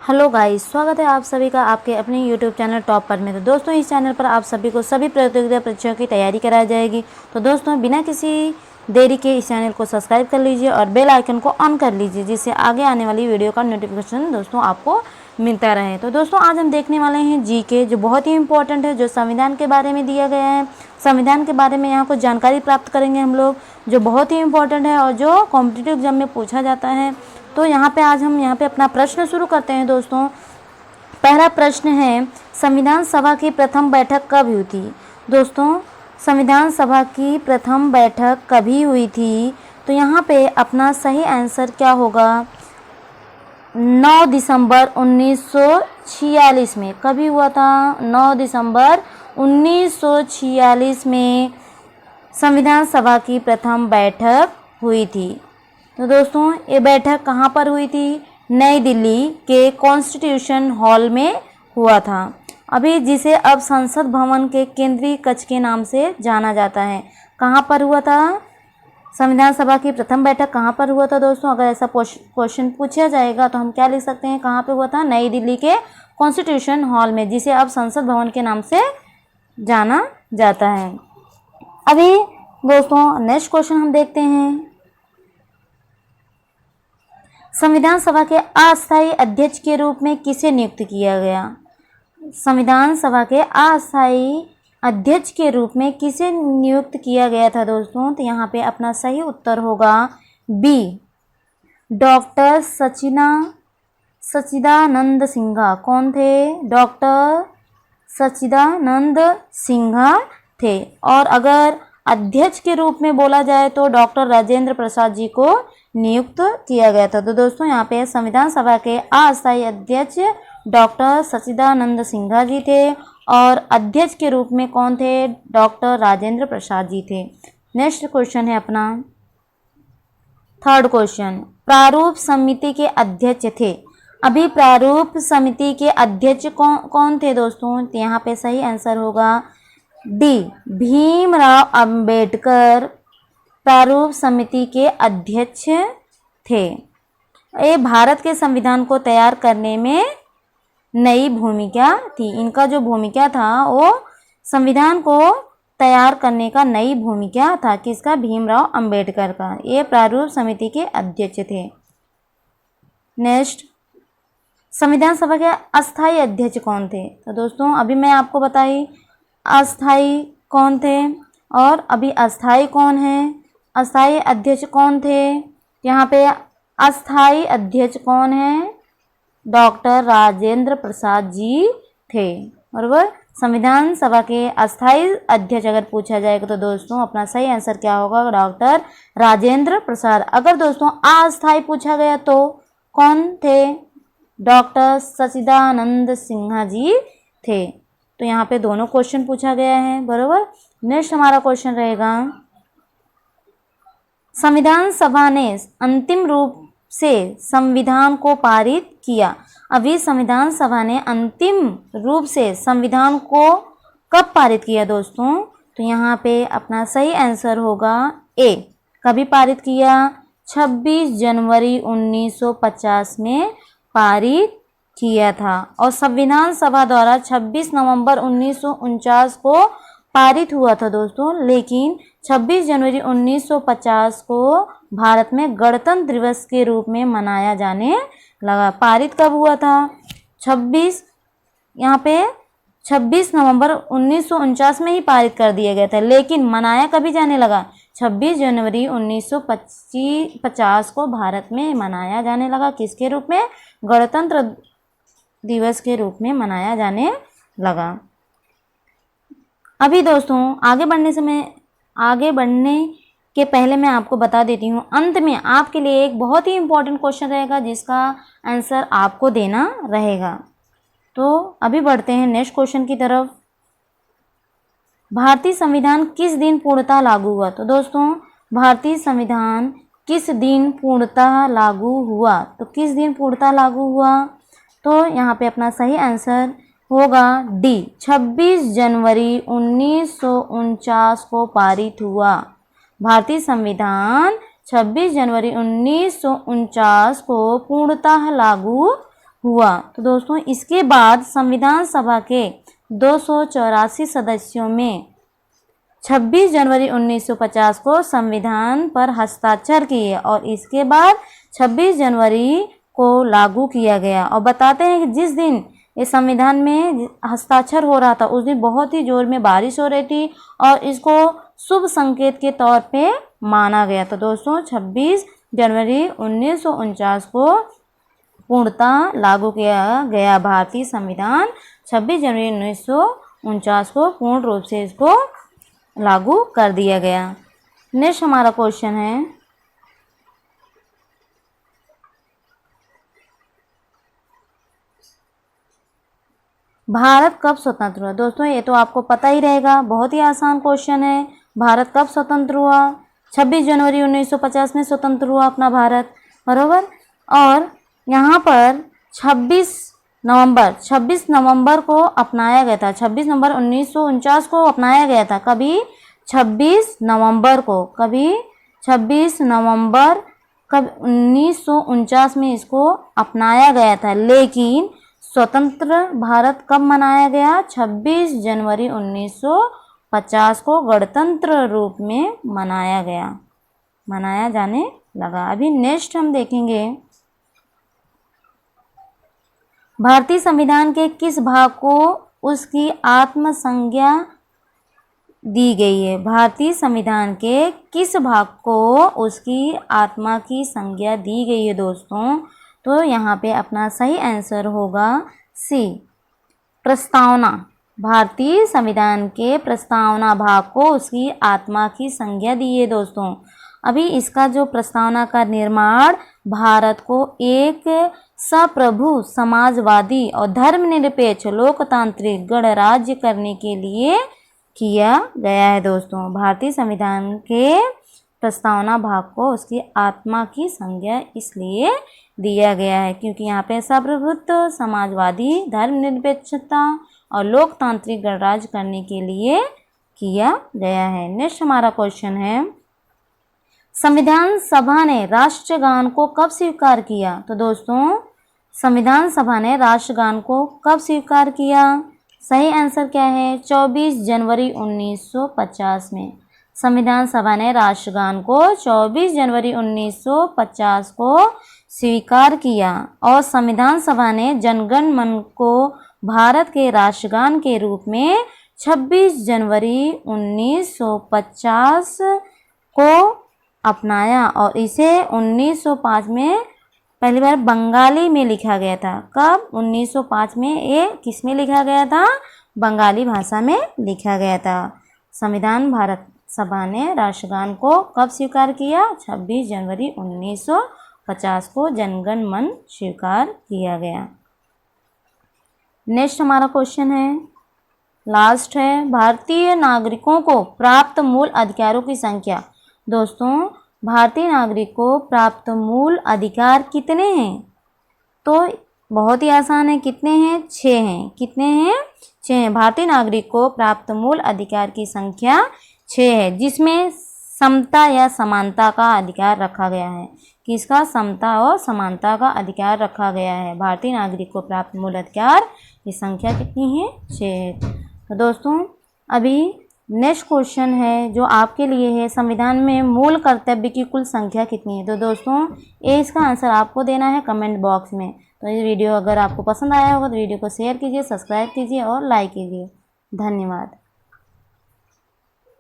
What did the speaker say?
Hello guys, स्वागत है आप सभी का आपके अपने यूट्यूब चैनल टॉप पर में। तो दोस्तों, इस चैनल पर आप सभी को सभी प्रतियोगिता परीक्षाओं की तैयारी कराई जाएगी। तो दोस्तों, बिना किसी देरी के इस चैनल को सब्सक्राइब कर लीजिए और बेल आइकन को ऑन कर लीजिए, जिससे आगे आने वाली वीडियो का नोटिफिकेशन दोस्तों आपको मिलता रहे। तो दोस्तों, आज हम देखने वाले हैं जीके, जो बहुत ही इंपॉर्टेंट है, जो संविधान के बारे में दिया गया है। संविधान के बारे में यहाँ कुछ जानकारी प्राप्त करेंगे हम लोग, जो बहुत ही इंपॉर्टेंट है और जो कॉम्पिटिटिव एग्जाम में पूछा जाता है। तो यहाँ पे आज हम अपना प्रश्न शुरू करते हैं दोस्तों। पहला प्रश्न है, संविधान सभा की प्रथम बैठक कब हुई थी? दोस्तों, संविधान सभा की प्रथम बैठक कभी हुई थी? तो यहाँ पे अपना सही आंसर क्या होगा? 9 दिसंबर 1946 में। कभी हुआ था? 9 दिसंबर 1946 में संविधान सभा की प्रथम बैठक हुई थी। तो दोस्तों, ये बैठक कहाँ पर हुई थी? नई दिल्ली के कॉन्स्टिट्यूशन हॉल में हुआ था, अभी जिसे अब संसद भवन के केंद्रीय कक्ष के नाम से जाना जाता है। कहाँ पर हुआ था संविधान सभा की प्रथम बैठक? कहाँ पर हुआ था दोस्तों? अगर ऐसा क्वेश्चन पूछा जाएगा तो हम क्या लिख सकते हैं? कहाँ पे हुआ था? नई दिल्ली के कॉन्स्टिट्यूशन हॉल में, जिसे अब संसद भवन के नाम से जाना जाता है। अभी दोस्तों, नेक्स्ट क्वेश्चन हम देखते हैं। संविधान सभा के अस्थायी अध्यक्ष के रूप में किसे नियुक्त किया गया? संविधान सभा के अस्थायी अध्यक्ष के रूप में किसे नियुक्त किया गया था दोस्तों? तो यहाँ पे अपना सही उत्तर होगा बी, डॉक्टर सच्चिदानंद सिन्हा। कौन थे? डॉक्टर सच्चिदानंद सिन्हा थे। और अगर अध्यक्ष के रूप में बोला जाए तो डॉक्टर राजेंद्र प्रसाद जी को नियुक्त किया गया था। तो दोस्तों, यहाँ पे संविधान सभा के अस्थायी अध्यक्ष डॉक्टर सच्चिदानंद सिन्हा जी थे और अध्यक्ष के रूप में कौन थे? डॉक्टर राजेंद्र प्रसाद जी थे। नेक्स्ट क्वेश्चन है अपना थर्ड क्वेश्चन, प्रारूप समिति के अध्यक्ष थे। अभी प्रारूप समिति के अध्यक्ष कौन थे दोस्तों? तो यहाँ पे सही आंसर होगा डी, भीमराव अंबेडकर प्रारूप समिति के अध्यक्ष थे। ये भारत के संविधान को तैयार करने में नई भूमिका थी। इनका जो भूमिका था वो संविधान को तैयार करने का नई भूमिका था। किसका? भीमराव अंबेडकर का। ये प्रारूप समिति के अध्यक्ष थे। नेक्स्ट, संविधान सभा के अस्थायी अध्यक्ष कौन थे? तो दोस्तों, अभी मैं आपको बताई अस्थायी कौन थे और अभी अस्थायी कौन है। अस्थायी अध्यक्ष कौन थे? यहाँ पे अस्थायी अध्यक्ष कौन है? डॉक्टर राजेंद्र प्रसाद जी थे। बराबर। संविधान सभा के अस्थायी अध्यक्ष अगर पूछा जाएगा तो दोस्तों अपना सही आंसर क्या होगा? डॉक्टर राजेंद्र प्रसाद। अगर दोस्तों अस्थायी पूछा गया तो कौन थे? डॉक्टर सच्चिदानंद सिन्हा जी थे। तो यहाँ पे दोनों क्वेश्चन पूछा गया है। बराबर। नेक्स्ट हमारा क्वेश्चन रहेगा, संविधान सभा ने अंतिम रूप से संविधान को पारित किया। अभी संविधान सभा ने अंतिम रूप से संविधान को कब पारित किया दोस्तों? तो यहाँ पे अपना सही आंसर होगा ए, कभी पारित किया? 26 जनवरी 1950 में पारित किया था। और संविधान सभा द्वारा 26 नवंबर 1949 को पारित हुआ था दोस्तों, लेकिन 26 जनवरी 1950 को भारत में गणतंत्र दिवस के रूप में मनाया जाने लगा। पारित कब हुआ था? 26 नवंबर 1949 में ही पारित कर दिया गया था, लेकिन मनाया कभी जाने लगा? 26 जनवरी 1950 को भारत में मनाया जाने लगा। किसके रूप में? गणतंत्र दिवस के रूप में मनाया जाने लगा। अभी दोस्तों आगे बढ़ने के पहले मैं आपको बता देती हूँ, अंत में आपके लिए एक बहुत ही इम्पोर्टेंट क्वेश्चन रहेगा जिसका आंसर आपको देना रहेगा। तो अभी बढ़ते हैं नेक्स्ट क्वेश्चन की तरफ। भारतीय संविधान किस दिन पूर्णतः लागू हुआ? तो दोस्तों, भारतीय संविधान किस दिन पूर्णतः लागू हुआ? तो किस दिन पूर्णतः लागू हुआ? तो यहाँ पे अपना सही आंसर होगा डी, 26 जनवरी 1949 को पारित हुआ। भारतीय संविधान 26 जनवरी 1949 को पूर्णतः लागू हुआ। तो दोस्तों इसके बाद संविधान सभा के 284 सदस्यों में 26 जनवरी 1950 को संविधान पर हस्ताक्षर किए और इसके बाद 26 जनवरी को लागू किया गया। और बताते हैं कि जिस दिन इस संविधान में हस्ताक्षर हो रहा था उस दिन बहुत ही जोर में बारिश हो रही थी और इसको शुभ संकेत के तौर पे माना गया। तो दोस्तों 26 जनवरी 1949 को पूर्णतः लागू किया गया भारतीय संविधान। 26 जनवरी 1949 को पूर्ण रूप से इसको लागू कर दिया गया। नेक्स्ट हमारा क्वेश्चन है, भारत कब स्वतंत्र हुआ। दोस्तों ये तो आपको पता ही रहेगा, बहुत ही आसान क्वेश्चन है। भारत कब स्वतंत्र हुआ? 26 जनवरी 1950 में स्वतंत्र हुआ अपना भारत, बरोबर। और यहाँ पर 26 नवंबर को अपनाया गया था। 26 नवंबर 1949 को अपनाया गया था। कभी 26 नवंबर को, कभी 26 नवंबर कब 1949 में इसको अपनाया गया था। लेकिन स्वतंत्र भारत कब मनाया गया? 26 जनवरी 1950 को गणतंत्र रूप में मनाया जाने लगा। अभी नेक्स्ट हम देखेंगे, भारतीय संविधान के किस भाग को उसकी आत्म संज्ञा दी गई है? भारतीय संविधान के किस भाग को उसकी आत्मा की संज्ञा दी गई है दोस्तों? तो यहाँ पे अपना सही आंसर होगा सी, प्रस्तावना। भारतीय संविधान के प्रस्तावना भाग को उसकी आत्मा की संज्ञा दी है दोस्तों। अभी इसका जो प्रस्तावना का निर्माण भारत को एक सप्रभु समाजवादी और धर्मनिरपेक्ष लोकतांत्रिक गणराज्य करने के लिए किया गया है दोस्तों। भारतीय संविधान के प्रस्तावना भाग को उसकी आत्मा की संज्ञा इसलिए दिया गया है क्योंकि यहाँ पे सप्रभुत्व, समाजवादी, धर्मनिरपेक्षता और लोकतांत्रिक गणराज्य करने के लिए किया गया है। नेक्स्ट हमारा क्वेश्चन है, संविधान सभा ने राष्ट्रगान को कब स्वीकार किया? तो दोस्तों संविधान सभा ने राष्ट्रगान को कब स्वीकार किया? सही आंसर क्या है? 24 जनवरी 1950 में। संविधान सभा ने राष्ट्रगान को 24 जनवरी 1950 को स्वीकार किया और संविधान सभा ने जनगण मन को भारत के राष्ट्रगान के रूप में 26 जनवरी 1950 को अपनाया और इसे 1905 में पहली बार बंगाली में लिखा गया था। कब? 1905 में ये किस में लिखा गया था? बंगाली भाषा में लिखा गया था। संविधान भारत सभा ने राष्ट्रगान को कब स्वीकार किया? 26 जनवरी 1950 को जनगण मन स्वीकार किया गया। नेक्स्ट हमारा क्वेश्चन है, लास्ट है, भारतीय नागरिकों को प्राप्त मूल अधिकारों की संख्या। दोस्तों भारतीय नागरिक को प्राप्त मूल अधिकार कितने हैं? तो बहुत ही आसान है, कितने हैं? 6 हैं। कितने हैं? 6 हैं। भारतीय नागरिक को प्राप्त मूल अधिकार की संख्या 6 है, जिसमें समता या समानता का अधिकार रखा गया है। किसका? समता और समानता का अधिकार रखा गया है। भारतीय नागरिक को प्राप्त मूल अधिकार की संख्या कितनी है? 6 है। तो दोस्तों अभी नेक्स्ट क्वेश्चन है जो आपके लिए है, संविधान में मूल कर्तव्य की कुल संख्या कितनी है? तो दोस्तों ये इसका आंसर आपको देना है कमेंट बॉक्स में। तो ये वीडियो अगर आपको पसंद आया होगा तो वीडियो को शेयर कीजिए, सब्सक्राइब कीजिए और लाइक कीजिए। धन्यवाद।